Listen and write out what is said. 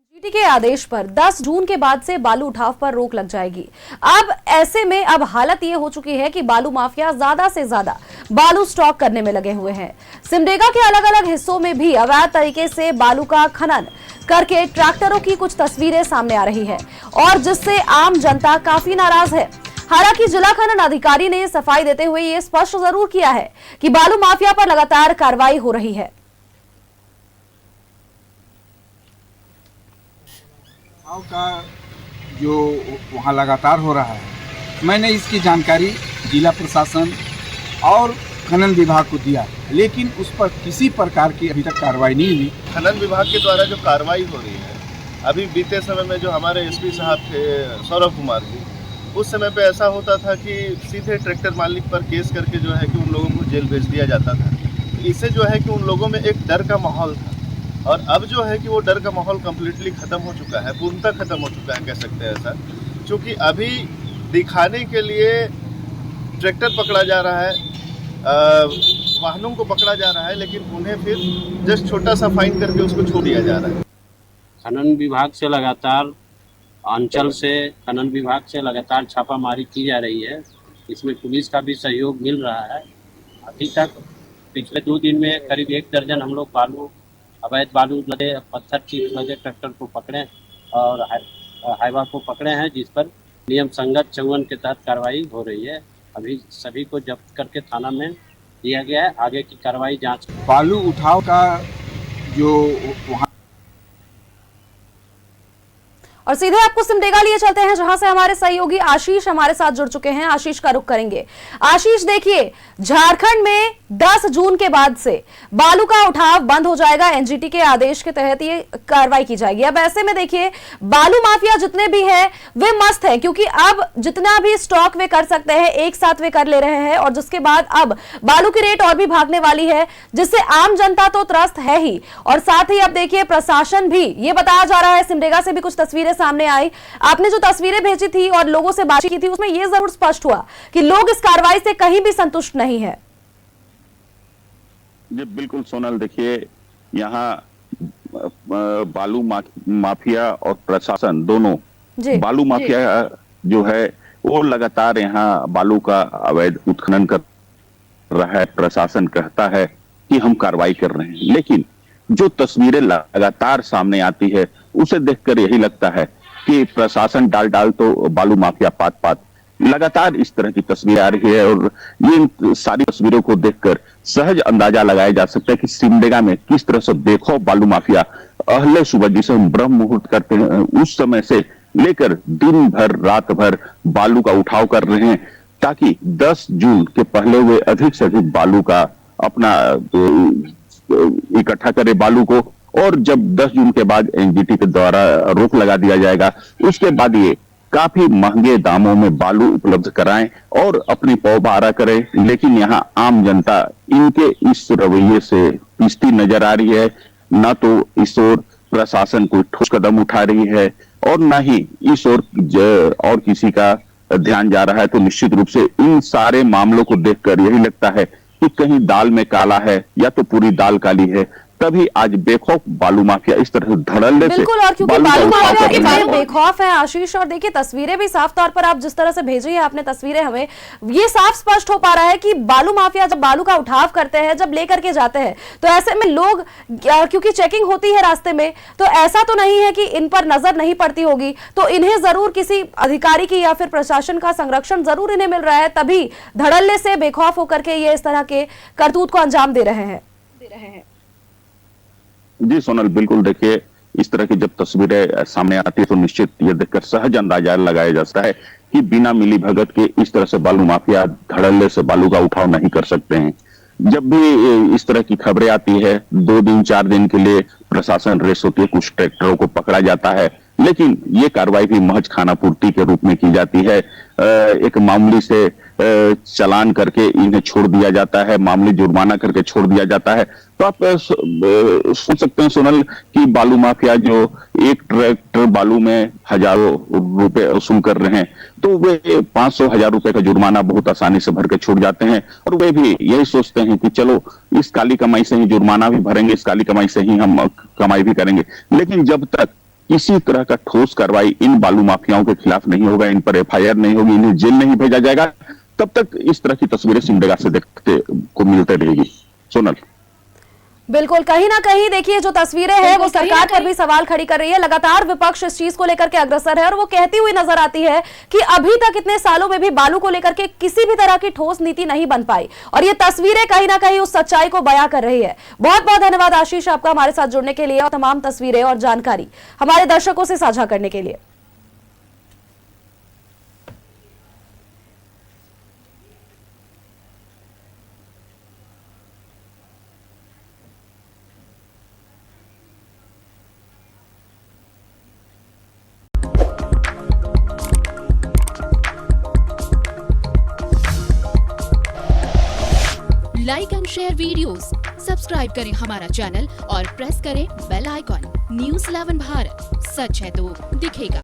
NGT के आदेश पर 10 जून के बाद से बालू उठाव पर रोक लग जाएगी। अब ऐसे में अब हालत ये हो चुकी है कि बालू माफिया ज्यादा से ज्यादा बालू स्टॉक करने में लगे हुए हैं। सिमडेगा के अलग अलग हिस्सों में भी अवैध तरीके से बालू का खनन करके ट्रैक्टरों की कुछ तस्वीरें सामने आ रही है और जिससे आम जनता काफी नाराज है। हालांकि जिला खनन अधिकारी ने सफाई देते हुए ये स्पष्ट जरूर किया है कि बालू माफिया पर लगातार कार्रवाई हो रही है। का जो वहाँ लगातार हो रहा है, मैंने इसकी जानकारी जिला प्रशासन और खनन विभाग को दिया, लेकिन उस पर किसी प्रकार की अभी तक कार्रवाई नहीं हुई। खनन विभाग के द्वारा जो कार्रवाई हो रही है, अभी बीते समय में जो हमारे एसपी साहब थे सौरभ कुमार जी, उस समय पे ऐसा होता था कि सीधे ट्रैक्टर मालिक पर केस करके जो है कि उन लोगों को जेल भेज दिया जाता था। इससे जो है कि उन लोगों में एक डर का माहौल था और अब जो है कि वो डर का माहौल कम्प्लीटली ख़त्म हो चुका है, पूर्णतः ख़त्म हो चुका है कह सकते हैं ऐसा, क्योंकि अभी दिखाने के लिए ट्रैक्टर पकड़ा जा रहा है, वाहनों को पकड़ा जा रहा है, लेकिन उन्हें फिर जस्ट छोटा सा फाइन करके उसको छोड़ दिया जा रहा है। खनन विभाग से लगातार अंचल से खनन विभाग से लगातार छापामारी की जा रही है। इसमें पुलिस का भी सहयोग मिल रहा है। अभी तक पिछले 2 दिन में करीब 1 दर्जन हम लोग अवैध बालू लदे पत्थर चीज लदे ट्रैक्टर को पकड़े और हाईवा को पकड़े हैं, जिस पर नियम संगत 54 के तहत कार्रवाई हो रही है। अभी सभी को जब्त करके थाना में दिया गया है। आगे की कार्रवाई जांच। बालू उठाव का जो वहाँ और सीधे आपको सिमडेगा लिए चलते हैं, जहां से हमारे सहयोगी आशीष हमारे साथ जुड़ चुके हैं। आशीष का रुख करेंगे। आशीष, देखिए, झारखंड में 10 जून के बाद से बालू का उठाव बंद हो जाएगा। एनजीटी के आदेश के तहत ये कार्रवाई की जाएगी। अब ऐसे में देखिए, बालू माफिया जितने भी हैं वे मस्त हैं, क्योंकि अब जितना भी स्टॉक वे कर सकते हैं एक साथ वे कर ले रहे हैं और जिसके बाद अब बालू की रेट और भी भागने वाली है, जिससे आम जनता तो त्रस्त है ही। और साथ ही अब देखिए, प्रशासन भी, ये बताया जा रहा है, सिमडेगा से भी कुछ तस्वीरें सामने आई। आपने जो तस्वीरें भेजी थी और लोगों से बातचीत की थी, उसमें यह जरूर स्पष्ट हुआ कि लोग इस कार्रवाई से कहीं भी संतुष्ट नहीं है। जी बिल्कुल सोनल, देखिए, यहाँ बालू माफिया और प्रशासन दोनों, बालू माफिया जो है वो लगातार यहाँ बालू का अवैध उत्खनन कर रहा है। प्रशासन कहता है कि हम कार्रवाई कर रहे हैं, लेकिन जो तस्वीरें लगातार सामने आती है उसे देखकर यही लगता है कि प्रशासन डाल तो बालू माफिया पात लगातार इस तरह की तस्वीरें आ रही है। और ये सारी तस्वीरों को देखकर सहज अंदाजा लगाया जा सकता है कि सिमडेगा में किस तरह से बेखौफ बालू माफिया अहले सुबह, जिसे हम ब्रह्म मुहूर्त करते हैं, उस समय से लेकर दिन भर रात भर बालू का उठाव कर रहे हैं, ताकि 10 जून के पहले वे अधिक से अधिक बालू का अपना इकट्ठा करे बालू को। और जब 10 जून के बाद एनजीटी के द्वारा रोक लगा दिया जाएगा, उसके बाद ये काफी महंगे दामों में बालू उपलब्ध कराएं और अपनी पौबारा करें। लेकिन यहाँ आम जनता इनके इस रवैये से पिसती नजर आ रही है। ना तो इस ओर प्रशासन कोई ठोस कदम उठा रही है और ना ही इस ओर और किसी का ध्यान जा रहा है। तो निश्चित रूप से इन सारे मामलों को देखकर यही लगता है कि कहीं दाल में काला है या तो पूरी दाल काली है। तभी आज बेखौफ बालू माफिया इस तरह से धड़ल्ले से, बिल्कुल, और क्योंकि बालू माफिया इतने बेखौफ है आशीष, और देखिए तस्वीरें भी साफ तौर पर आप जिस तरह से भेजी है आपने तस्वीरें हमें, ये साफ स्पष्ट हो पा रहा है कि बालू माफिया जब बालू का उठाव करते हैं, जब लेकर के जाते हैं, तो ऐसे में लोग, क्योंकि चेकिंग होती है रास्ते में, तो ऐसा तो नहीं है कि इन पर नजर नहीं पड़ती होगी, तो इन्हें जरूर किसी अधिकारी की या फिर प्रशासन का संरक्षण जरूर इन्हें मिल रहा है, तभी धड़ल्ले से बेखौफ होकर के ये इस तरह के करतूत को अंजाम दे रहे हैं। जी सोनल, बिल्कुल, देखिए, इस तरह की जब तस्वीरें सामने आती है तो निश्चित ये देखकर सहज अंदाजा लगाया जा सकता है कि बिना मिली भगत के इस तरह से बालू माफिया धड़ल्ले से बालू का उठाव नहीं कर सकते हैं। जब भी इस तरह की खबरें आती है, 2 दिन 4 दिन के लिए प्रशासन रेस होती है, कुछ ट्रैक्टरों को पकड़ा जाता है, लेकिन ये कार्रवाई भी महज खाना पूर्ति के रूप में की जाती है। एक मामूली से चालान करके इन्हें छोड़ दिया जाता है, मामूली जुर्माना करके छोड़ दिया जाता है। तो आप सोच सकते हैं सोनल कि बालू माफिया जो एक ट्रैक्टर बालू में हजारों रुपए वसूल कर रहे हैं, तो वे 500-1000 रुपए का जुर्माना बहुत आसानी से भर के छूट जाते हैं। और वे भी यही सोचते हैं कि चलो इस काली कमाई से ही जुर्माना भी भरेंगे, इस काली कमाई से ही हम कमाई भी करेंगे। लेकिन जब तक किसी तरह का ठोस कार्रवाई इन बालू माफियाओं के खिलाफ नहीं होगा, इन पर एफआईआर नहीं होगी, इन्हें जेल नहीं भेजा जाएगा, तब तक इस तरह की तस्वीरें सिमडेगा से देखते को मिलते रहेगी। सोनल, बिल्कुल, कहीं ना कहीं देखिए जो तस्वीरें हैं वो सरकार पर भी सवाल खड़ी कर रही है। लगातार विपक्ष इस चीज को लेकर के अग्रसर है और वो कहती हुई नजर आती है कि अभी तक इतने सालों में भी बालू को लेकर के किसी भी तरह की ठोस नीति नहीं बन पाई और ये तस्वीरें कहीं ना कहीं उस सच्चाई को बयां कर रही है। बहुत बहुत धन्यवाद आशीष आपका हमारे साथ जुड़ने के लिए और तमाम तस्वीरें और जानकारी हमारे दर्शकों से साझा करने के लिए। Like and share videos, subscribe करें हमारा चैनल और प्रेस करें बेल आइकॉन। न्यूज़ 11 भारत, सच है तो दिखेगा।